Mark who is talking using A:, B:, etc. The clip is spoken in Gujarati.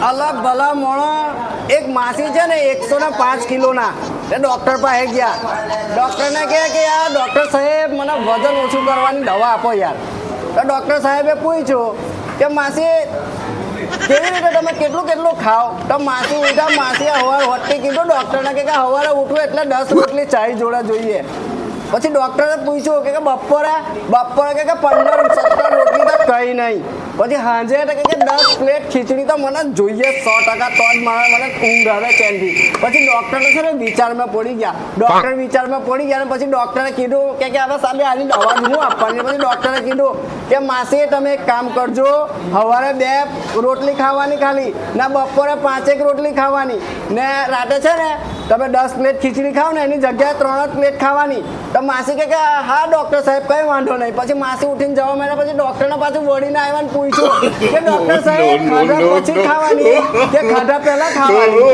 A: અલગ ભલા મોણો એક માસી છે ને 105 કિલોના એ ડૉક્ટર પાસે ગયા. ડૉક્ટરને કહે કે યાર ડૉક્ટર સાહેબ મને વજન ઓછું કરવાની દવા આપો યાર. તો ડૉક્ટર સાહેબે પૂછ્યું કે માસી કેવી રીતે તમે કેટલું કેટલું ખાઓ? તો માસી ઉઠા માસી સવારે હોટથી કીધું ડૉક્ટરને કે સવારે ઉઠવું એટલે 10 રોટલી ચાય જોડે જોઈએ. પછી ડૉક્ટરે પૂછ્યું કે બપોરે કે 15-17 રોટલી તો કંઈ નહીં. પછી સાંજે કે 10 પ્લેટ ખીચડી તો મને જોઈએ 100%, તો જ મને ઊંઘ આવે ચેનથી. પછી ડૉક્ટરે છે ને વિચારમાં પડી ગયા. ડૉક્ટર વિચારમાં પડી ગયા અને પછી ડૉક્ટરે કીધું કે હવે સાહેબ આની દવા હું આપવાની. પછી ડૉક્ટરે કીધું કે માસી તમે એક કામ કરજો, સવારે 2 રોટલી ખાવાની ખાલી ને બપોરે 5 રોટલી ખાવાની ને રાતે છે ને તમે 10 પ્લેટ ખીચડી ખાઓ ને એની જગ્યાએ 3 પ્લેટ ખાવાની. તો માસી કે હા ડૉક્ટર સાહેબ કંઈ વાંધો નહીં. પછી માસી ઉઠીને જવા માંડ્યા. પછી ડૉક્ટરને પાછું વળીને આવ્યા ને પૂછ્યું કે ડૉક્ટર સાહેબ ખાધા પછી ખાવાની કે ખાધા પહેલા ખાવાની?